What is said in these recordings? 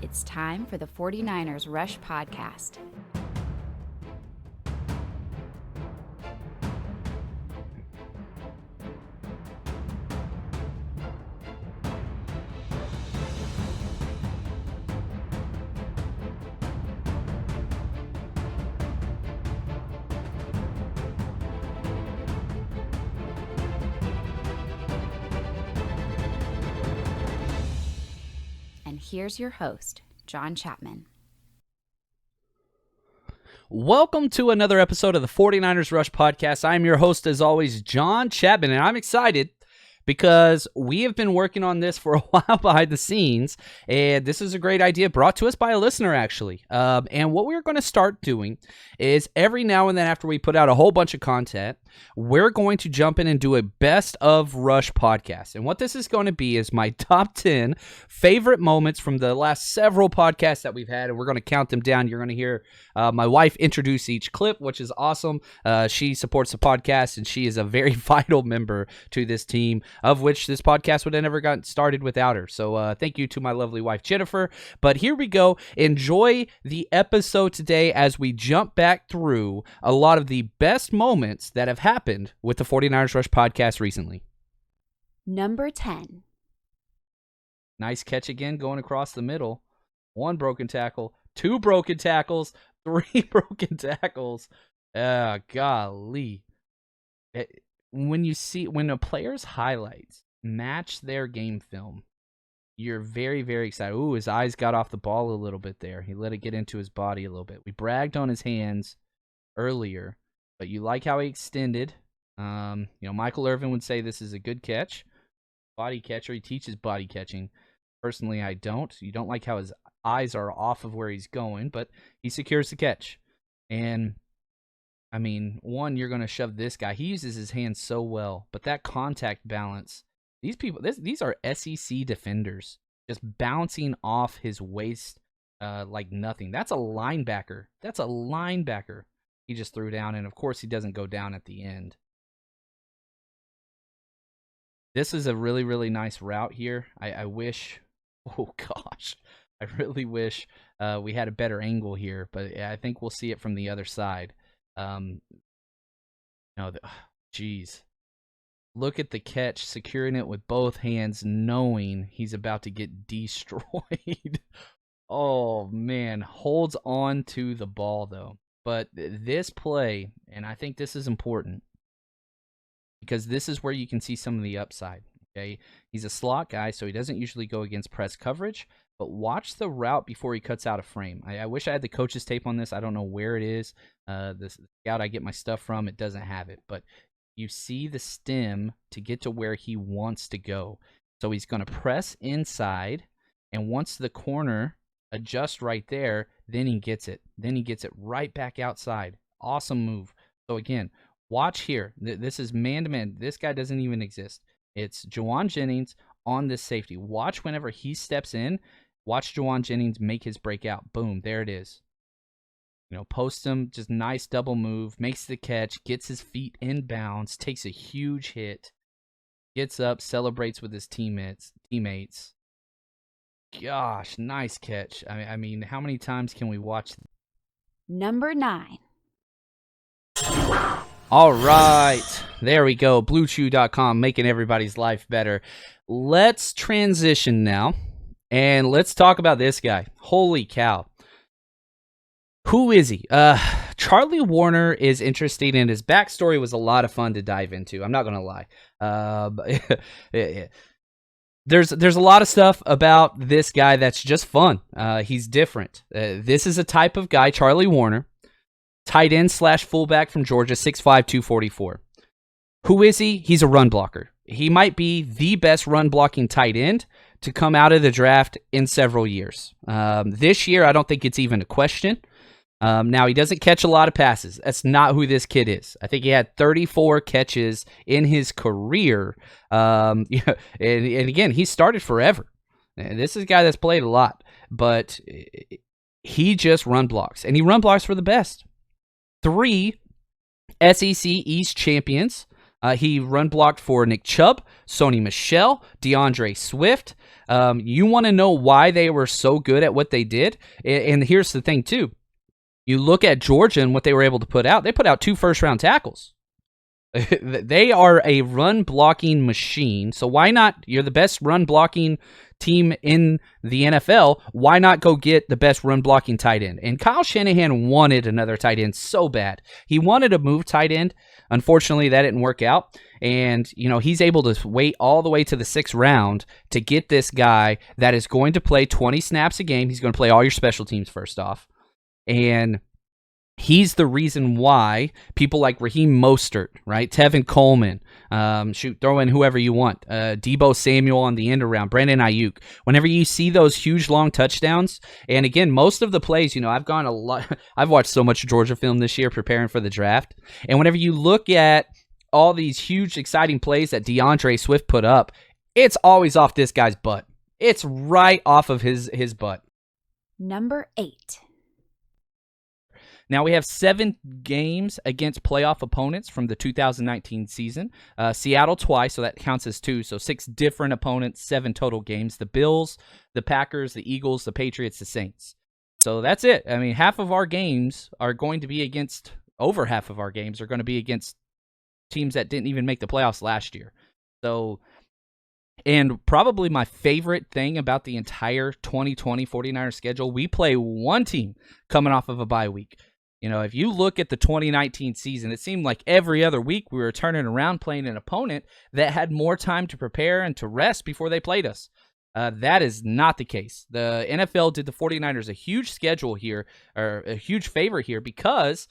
It's time for the 49ers Rush Podcast. And here's your host, John Chapman. Welcome to another episode of the 49ers Rush Podcast. I'm your host, as always, John Chapman, and I'm excited because we have been working on this for a while behind the scenes, and this is a great idea brought to us by a listener, actually. And what we're going to start doing is every now and then after we put out a whole bunch of content, we're going to jump in and do a Best of Rush podcast. And what this is going to be is my top 10 favorite moments from the last several podcasts that we've had, and we're going to count them down. You're going to hear my wife introduce each clip, which is awesome. She supports the podcast, and she is a very vital member to this team, of which this podcast would have never gotten started without her. So thank you to my lovely wife, Jennifer. But here we go. Enjoy the episode today as we jump back through a lot of the best moments that have happened with the 49ers Rush podcast recently. Number 10. Nice catch again, going across the middle. One broken tackle, two broken tackles, three broken tackles. Golly. When a player's highlights match their game film, you're very, very excited. Ooh, his eyes got off the ball a little bit there. He let it get into his body a little bit. We bragged on his hands earlier, but you like how he extended. Michael Irvin would say this is a good catch. Body catcher. He teaches body catching. Personally, I don't. You don't like how his eyes are off of where he's going, but he secures the catch. And you're going to shove this guy. He uses his hands so well, but that contact balance, these are SEC defenders just bouncing off his waist like nothing. That's a linebacker. He just threw down, and of course he doesn't go down at the end. This is a really, really nice route here. I wish, I really wish we had a better angle here, but I think we'll see it from the other side. Look at the catch, securing it with both hands, knowing he's about to get destroyed. Oh, man. Holds on to the ball, though. But this play, and I think this is important, because this is where you can see some of the upside. Okay, he's a slot guy, so he doesn't usually go against press coverage. But watch the route before he cuts out a frame. I wish I had the coach's tape on this. I don't know where it is. The scout I get my stuff from, it doesn't have it. But you see the stem to get to where he wants to go. So he's going to press inside, and once the corner adjusts right there, then he gets it. Then he gets it right back outside. Awesome move. So again, watch here. This is man-to-man. This guy doesn't even exist. It's Juwan Jennings on this safety. Watch whenever he steps in. Watch Juwan Jennings make his breakout. Boom, there it is. Post him, just nice double move, makes the catch, gets his feet in bounds, takes a huge hit, gets up, celebrates with his teammates. Gosh, nice catch. I mean, how many times can we watch? Number 9. All right, there we go. BlueChew.com, making everybody's life better. Let's transition now, and let's talk about this guy. Holy cow. Who is he? Charlie Warner is interesting, and his backstory was a lot of fun to dive into. I'm not going to lie. There's a lot of stuff about this guy that's just fun. He's different. This is a type of guy, Charlie Warner, tight end / fullback from Georgia, 6'5", 244. Who is he? He's a run blocker. He might be the best run blocking tight end to come out of the draft in several years. This year, I don't think it's even a question. Now, he doesn't catch a lot of passes. That's not who this kid is. I think he had 34 catches in his career. And again, he started forever. And this is a guy that's played a lot. But he just run blocks. And he run blocks for the best. 3 SEC East champions He run blocked for Nick Chubb, Sony Michel, DeAndre Swift. You want to know why they were so good at what they did? And here's the thing, too. You look at Georgia and what they were able to put out. They put out 2 first-round tackles. They are a run-blocking machine. So why not? You're the best run-blocking team in the NFL. Why not go get the best run-blocking tight end? And Kyle Shanahan wanted another tight end so bad. He wanted to move tight end. Unfortunately, that didn't work out. And, he's able to wait all the way to the 6th round to get this guy that is going to play 20 snaps a game. He's going to play all your special teams first off. And he's the reason why people like Raheem Mostert, right? Tevin Coleman, throw in whoever you want. Deebo Samuel on the end around, Brandon Ayuk. Whenever you see those huge long touchdowns, and again, most of the plays, I've watched so much Georgia film this year preparing for the draft. And whenever you look at all these huge, exciting plays that DeAndre Swift put up, it's always off this guy's butt. It's right off of his butt. Number 8. Now we have 7 games against playoff opponents from the 2019 season. Seattle twice, so that counts as 2. So 6 different opponents, 7 total games. The Bills, the Packers, the Eagles, the Patriots, the Saints. So that's it. I mean, over half of our games are going to be against teams that didn't even make the playoffs last year. So, and probably my favorite thing about the entire 2020 49ers schedule, we play one team coming off of a bye week. If you look at the 2019 season, it seemed like every other week we were turning around playing an opponent that had more time to prepare and to rest before they played us. That is not the case. The NFL did the 49ers a huge schedule here, or a huge favor here, because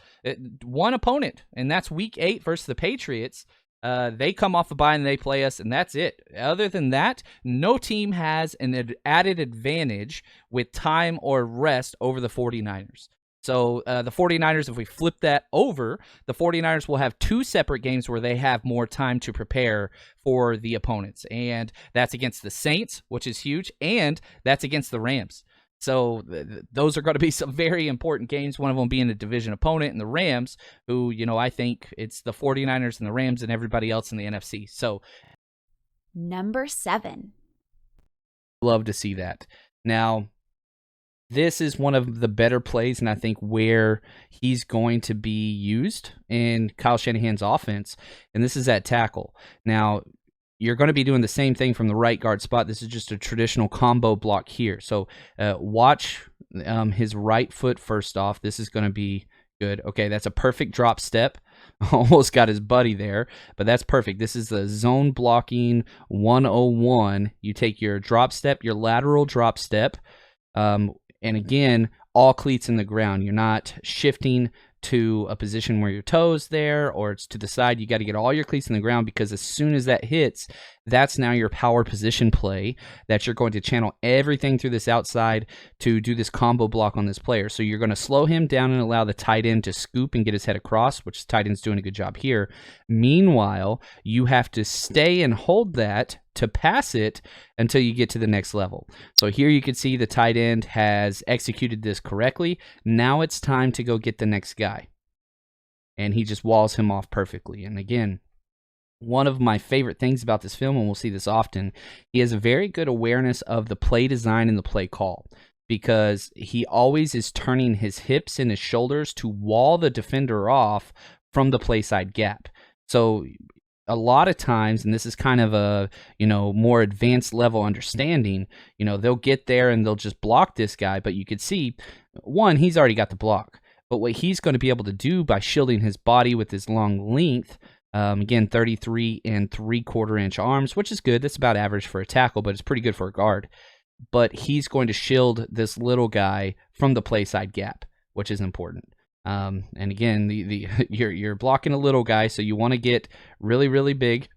one opponent, and that's week 8 versus the Patriots. They come off a bye and they play us, and that's it. Other than that, no team has an added advantage with time or rest over the 49ers. So the 49ers, if we flip that over, the 49ers will have 2 separate games where they have more time to prepare for the opponents. And that's against the Saints, which is huge, and that's against the Rams. So those are going to be some very important games, one of them being a division opponent, and the Rams, who, I think it's the 49ers and the Rams and everybody else in the NFC. So Number 7. Love to see that. Now, this is one of the better plays, and I think where he's going to be used in Kyle Shanahan's offense, and this is at tackle. Now, you're going to be doing the same thing from the right guard spot. This is just a traditional combo block here. So watch his right foot first off. This is going to be good. Okay, that's a perfect drop step. Almost got his buddy there, but that's perfect. This is the zone blocking 101. You take your drop step, your lateral drop step, and again, all cleats in the ground. You're not shifting to a position where your toes there or it's to the side. You got to get all your cleats in the ground, because as soon as that hits, that's now your power position play that you're going to channel everything through this outside to do this combo block on this player. So you're going to slow him down and allow the tight end to scoop and get his head across, which the tight end's doing a good job here. Meanwhile, you have to stay and hold that to pass it until you get to the next level. So here you can see the tight end has executed this correctly. Now it's time to go get the next guy. And he just walls him off perfectly. And again, one of my favorite things about this film, and we'll see this often, he has a very good awareness of the play design and the play call, because he always is turning his hips and his shoulders to wall the defender off from the play side gap. So a lot of times, and this is kind of a, more advanced level understanding, they'll get there and they'll just block this guy, but you could see, one, he's already got the block. But what he's going to be able to do by shielding his body with his long length, again, 33 3/4 inch arms, which is good. That's about average for a tackle, but it's pretty good for a guard. But he's going to shield this little guy from the play side gap, which is important. And again, you're blocking a little guy, so you want to get really, really big.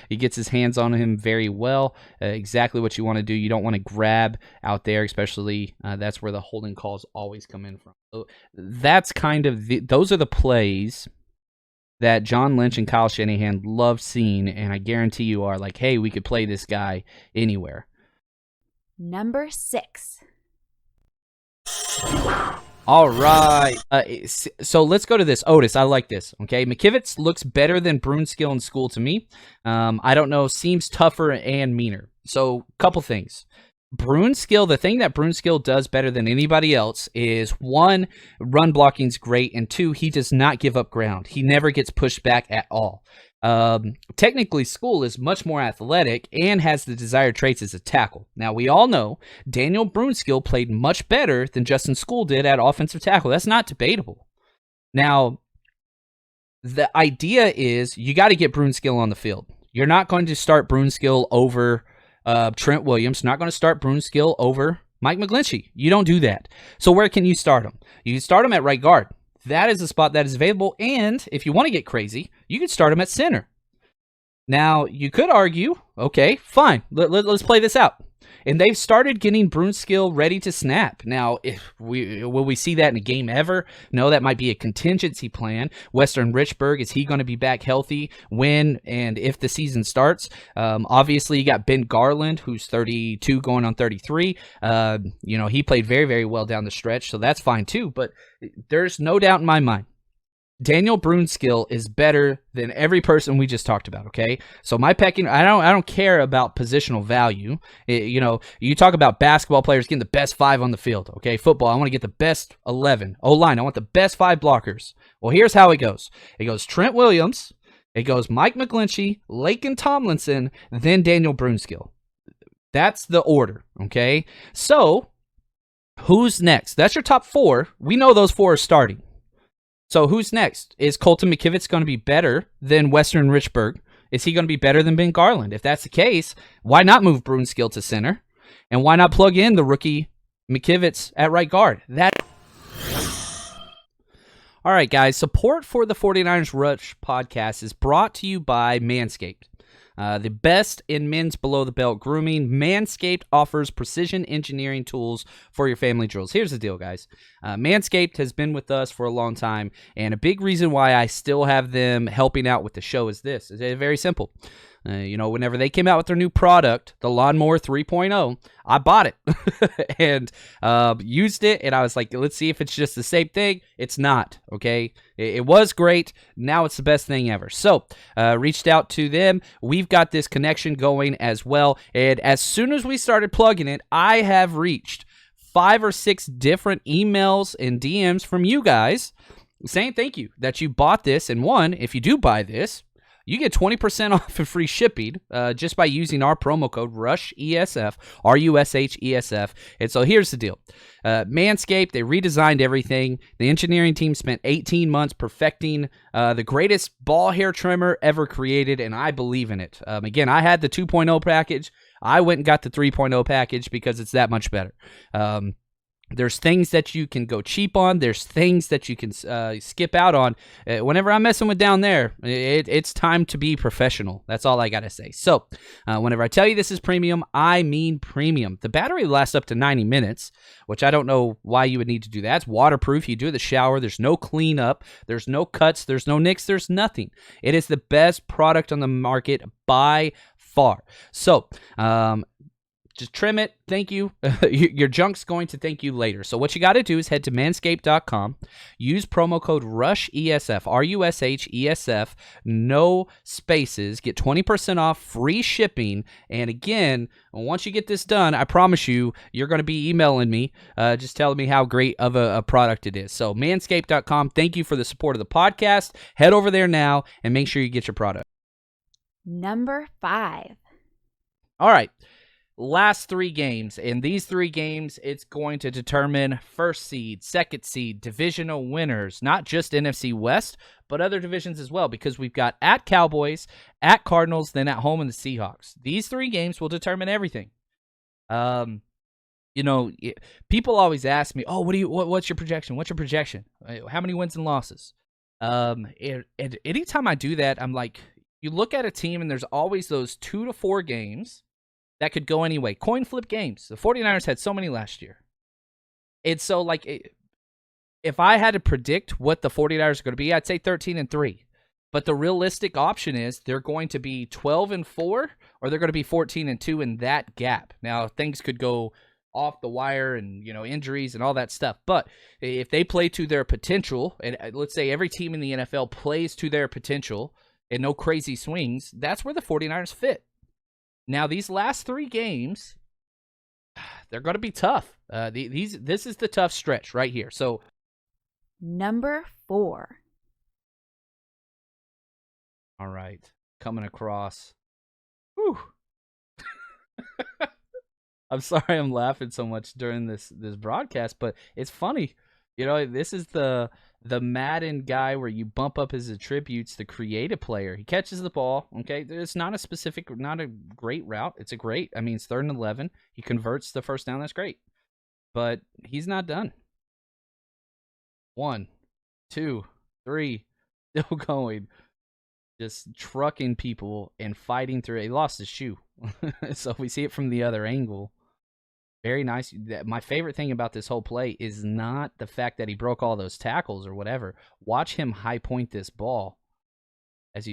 He gets his hands on him very well. Exactly what you want to do. You don't want to grab out there, especially that's where the holding calls always come in from. So that's kind of those are the plays that John Lynch and Kyle Shanahan love seeing, and I guarantee you are like, hey, we could play this guy anywhere. Number 6. All right. So let's go to this. Otis, I like this. Okay. McKivitz looks better than Brunskill in school to me. I don't know. Seems tougher and meaner. So, couple things. Brunskill, the thing that Brunskill does better than anybody else is one, run blocking's great, and two, he does not give up ground. He never gets pushed back at all. Technically, School is much more athletic and has the desired traits as a tackle. Now, we all know Daniel Brunskill played much better than Justin School did at offensive tackle. That's not debatable. Now, the idea is you got to get Brunskill on the field. You're not going to start Brunskill over Trent Williams. Not going to start Brunskill over Mike McGlinchey. You don't do that. So where can you start him? You can start him at right guard. That is a spot that is available. And if you want to get crazy, you can start him at center. Now, you could argue, okay, fine, let's play this out. And they've started getting Brunskill ready to snap. Now, will we see that in a game ever? No, that might be a contingency plan. Western Richburg, is he going to be back healthy when and if the season starts? Obviously, you got Ben Garland, who's 32 going on 33. He played very, very well down the stretch, so that's fine too. But there's no doubt in my mind, Daniel Brunskill is better than every person we just talked about, okay? So my pecking, I don't care about positional value. You talk about basketball players getting the best 5 on the field, okay? Football, I want to get the best 11. O-line, I want the best 5 blockers. Well, here's how it goes. It goes Trent Williams, it goes Mike McGlinchey, Laken Tomlinson, then Daniel Brunskill. That's the order, okay? So, who's next? That's your top 4. We know those 4 are starting. So who's next? Is Colton McKivitz going to be better than Western Richburg? Is he going to be better than Ben Garland? If that's the case, why not move Brunskill to center? And why not plug in the rookie McKivitz at right guard? All right, guys. Support for the 49ers Rush podcast is brought to you by Manscaped. The best in men's below-the-belt grooming, Manscaped offers precision engineering tools for your family drills. Here's the deal, guys. Manscaped has been with us for a long time, and a big reason why I still have them helping out with the show is this. It's very simple. Whenever they came out with their new product, the Lawnmower 3.0, I bought it and used it, and I was like, let's see if it's just the same thing. It's not, okay? It was great. Now it's the best thing ever. So, reached out to them. We've got this connection going as well, and as soon as we started plugging it, I have reached 5 or 6 different emails and DMs from you guys saying thank you that you bought this, and one, if you do buy this, you get 20% off and free shipping just by using our promo code RUSHESF, RUSHESF. And so here's the deal. Manscaped, they redesigned everything. The engineering team spent 18 months perfecting the greatest ball hair trimmer ever created, and I believe in it. Again, I had the 2.0 package. I went and got the 3.0 package because it's that much better. There's things that you can go cheap on. There's things that you can skip out on. Whenever I'm messing with down there, it's time to be professional. That's all I got to say. So whenever I tell you this is premium, I mean premium. The battery lasts up to 90 minutes, which I don't know why you would need to do that. It's waterproof. You do the shower. There's no cleanup. There's no cuts. There's no nicks. There's nothing. It is the best product on the market by far. So, just trim it. Thank you. Your junk's going to thank you later. So what you got to do is head to manscaped.com. Use promo code RUSHESF, RUSHESF, no spaces. Get 20% off, free shipping. And again, once you get this done, I promise you, you're going to be emailing me, just telling me how great of a product it is. So manscaped.com. Thank you for the support of the podcast. Head over there now and make sure you get your product. Number 5. All right. Last 3 games. In these 3 games, it's going to determine first seed, second seed, divisional winners, not just NFC West, but other divisions as well, because we've got at Cowboys, at Cardinals, then at home in the Seahawks. These 3 games will determine everything. People always ask me, "Oh, what's your projection? What's your projection? How many wins and losses?" And anytime I do that, I'm like, you look at a team and there's always those 2 to 4 games that could go anyway. Coin flip games. The 49ers had so many last year. And so, if I had to predict what the 49ers are going to be, I'd say 13-3. But the realistic option is they're going to be 12-4, or they're going to be 14-2 in that gap. Now, things could go off the wire and, injuries and all that stuff. But if they play to their potential, and let's say every team in the NFL plays to their potential and no crazy swings, that's where the 49ers fit. Now, these last 3 games, they're going to be tough. This is the tough stretch right here. So, Number 4. All right, coming across. Whew. I'm sorry I'm laughing so much during this broadcast, but it's funny. This is the Madden guy where you bump up his attributes to create a player. He catches the ball, okay? It's not a great route. It's a great, it's 3rd and 11. He converts the first down. That's great. But he's not done. 1, 2, 3, still going. Just trucking people and fighting through it. He lost his shoe. So we see it from the other angle. Very nice. My favorite thing about this whole play is not the fact that he broke all those tackles or whatever. Watch him high point this ball.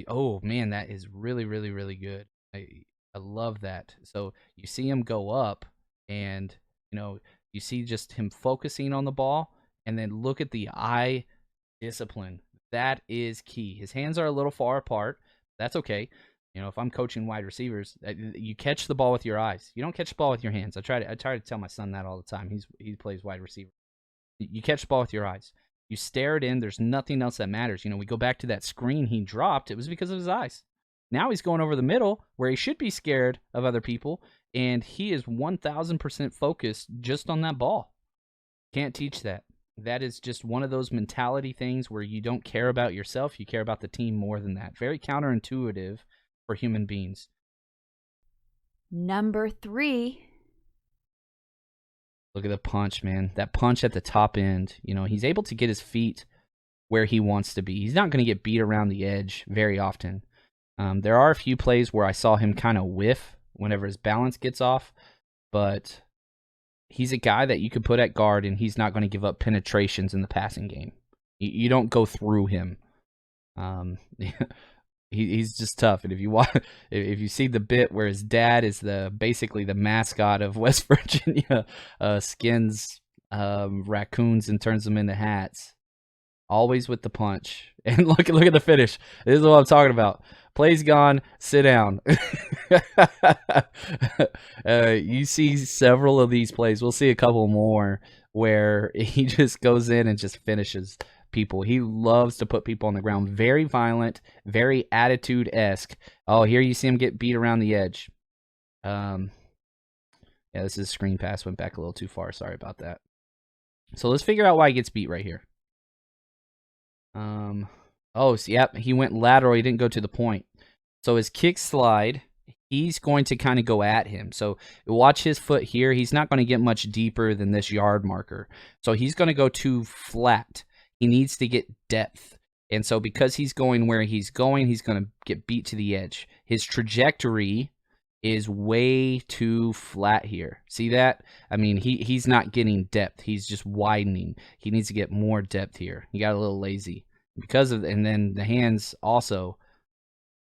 Oh man, that is really, really, really good. I love that. So you see him go up and, you see just him focusing on the ball, and then look at the eye discipline. That is key. His hands are a little far apart. That's okay. If I'm coaching wide receivers, you catch the ball with your eyes. You don't catch the ball with your hands. I try to tell my son that all the time. He plays wide receiver. You catch the ball with your eyes. You stare it in. There's nothing else that matters. We go back to that screen he dropped. It was because of his eyes. Now he's going over the middle where he should be scared of other people, and he is 1,000% focused just on that ball. Can't teach that. That is just one of those mentality things where you don't care about yourself. You care about the team more than that. Very counterintuitive for human beings. Number 3. Look at the punch, man. That punch at the top end. He's able to get his feet where he wants to be. He's not going to get beat around the edge very often. There are a few plays where I saw him kind of whiff whenever his balance gets off, but he's a guy that you could put at guard, and he's not going to give up penetrations in the passing game. You don't go through him. He's just tough. And if you see the bit where his dad is basically the mascot of West Virginia, skins raccoons and turns them into hats, always with the punch. And look at the finish. This is what I'm talking about. Play's gone. Sit down. You see several of these plays. We'll see a couple more where he just goes in and just finishes people. He loves to put people on the ground. Very violent, very attitude-esque. Oh, here you see him get beat around the edge. Yeah, this is a screen pass. Went back a little too far. Sorry about that. So let's figure out why he gets beat right here. Oh, so, yep, he went lateral. He didn't go to the point. So his kick slide, he's going to kind of go at him. So watch his foot here. He's not going to get much deeper than this yard marker. So he's going to go too flat. He needs to get depth. And so because he's going where he's going to get beat to the edge. His trajectory is way too flat here. See that? He's not getting depth. He's just widening. He needs to get more depth here. He got a little lazy. And then the hands also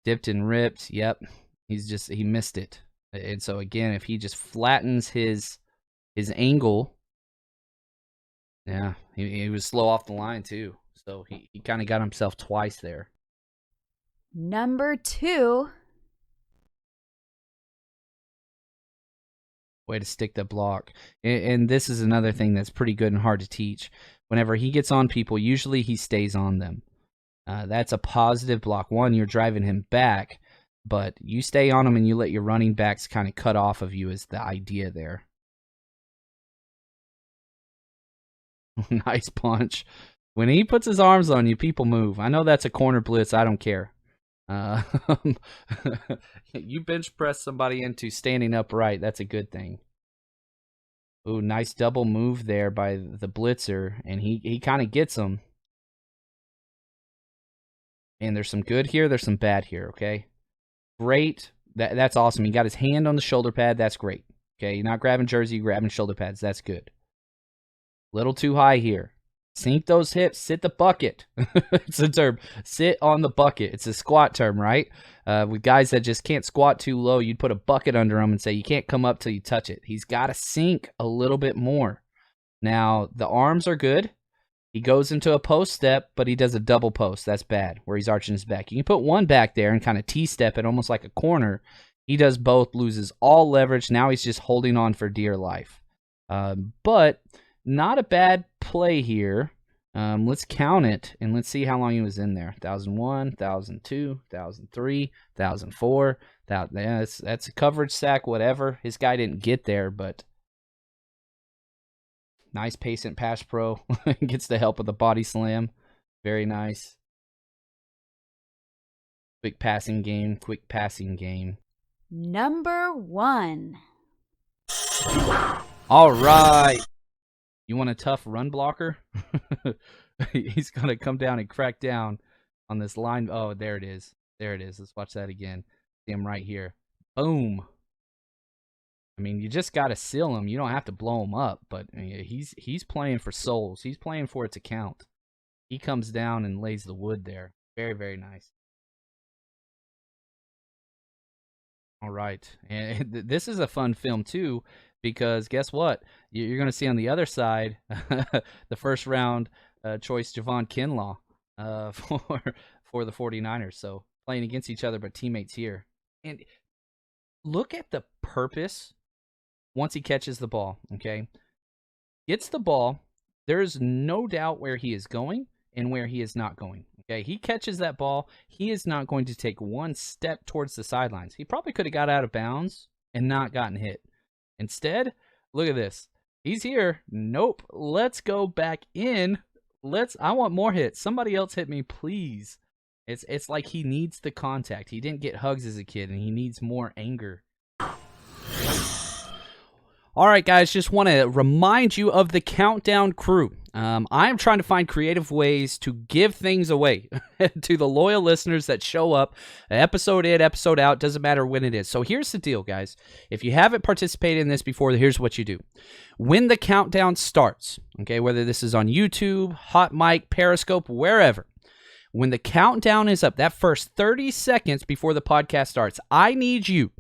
dipped and ripped. Yep. He missed it. And so again, if he just flattens his angle, yeah, he was slow off the line too. So he kind of got himself twice there. Number 2. Way to stick the block. And this is another thing that's pretty good and hard to teach. Whenever he gets on people, usually he stays on them. That's a positive block. One, you're driving him back, but you stay on him and you let your running backs kind of cut off of you is the idea there. Nice punch. When he puts his arms on you, people move. I know that's a corner blitz. I don't care. You bench press somebody into standing upright. That's a good thing. Ooh, nice double move there by the blitzer, and he kind of gets him. And there's some good here. There's some bad here, okay? Great. That's awesome. He got his hand on the shoulder pad. That's great. Okay, you're not grabbing jersey, you're grabbing shoulder pads. That's good. Little too high here. Sink those hips. Sit the bucket. It's a term. Sit on the bucket. It's a squat term, right? With guys that just can't squat too low, you'd put a bucket under them and say you can't come up till you touch it. He's got to sink a little bit more. Now, the arms are good. He goes into a post step, but he does a double post. That's bad, where he's arching his back. You can put one back there and kind of T-step it almost like a corner. He does both, loses all leverage. Now he's just holding on for dear life. But not a bad play here. Let's count it, and let's see how long he was in there. 1,001, 1,002, 1,003, 1,004. That's a coverage sack, whatever. His guy didn't get there, but nice patient pass pro. Gets the help of the body slam. Very nice. Quick passing game. Number 1. All right. You want a tough run blocker? He's going to come down and crack down on this line. Oh, there it is. Let's watch that again. See him right here. Boom. I mean, you just got to seal him. You don't have to blow him up, but he's playing for souls. He's playing for it to count. He comes down and lays the wood there. Very, very nice. All right. And this is a fun film, too, because guess what? You're going to see on the other side the first round choice Javon Kinlaw for the 49ers. So playing against each other, but teammates here. And look at the purpose once he catches the ball, okay? Gets the ball. There's no doubt where he is going and where he is not going. Okay, he catches that ball. He is not going to take one step towards the sidelines. He probably could have got out of bounds and not gotten hit. Instead, look at this. He's here. Nope. Let's go back in. I want more hits. Somebody else hit me, please. It's like he needs the contact. He didn't get hugs as a kid, and he needs more anger. All right, guys, just want to remind you of the Countdown crew. I am trying to find creative ways to give things away to the loyal listeners that show up, episode in, episode out, doesn't matter when it is. So here's the deal, guys. If you haven't participated in this before, here's what you do. When the countdown starts, okay, whether this is on YouTube, Hot Mic, Periscope, wherever, when the countdown is up, that first 30 seconds before the podcast starts, I need you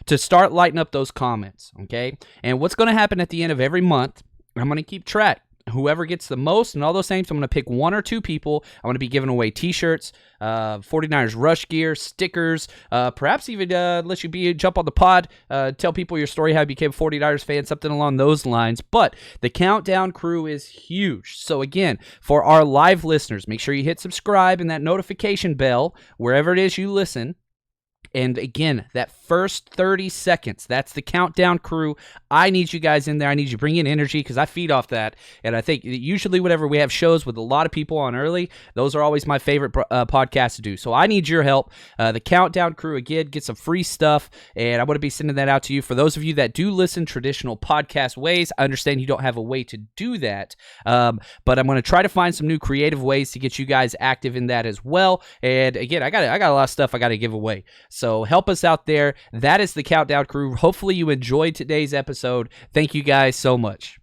to start lighting up those comments, okay? And what's going to happen at the end of every month, I'm going to keep track. Whoever gets the most and all those things, I'm going to pick 1 or 2 people. I'm going to be giving away T-shirts, 49ers Rush gear, stickers, perhaps even let you jump on the pod, tell people your story, how you became a 49ers fan, something along those lines. But the Countdown crew is huge. So again, for our live listeners, make sure you hit subscribe and that notification bell wherever it is you listen. And again, that first 30 seconds, that's the Countdown crew. I need you guys in there. I need you to bring in energy because I feed off that. And I think usually whenever we have shows with a lot of people on early, those are always my favorite podcasts to do. So I need your help. The Countdown crew, again, get some free stuff. And I'm going to be sending that out to you. For those of you that do listen traditional podcast ways, I understand you don't have a way to do that. But I'm going to try to find some new creative ways to get you guys active in that as well. And again, I got a lot of stuff I got to give away. So help us out there. That is the Countdown crew. Hopefully you enjoyed today's episode. Thank you guys so much.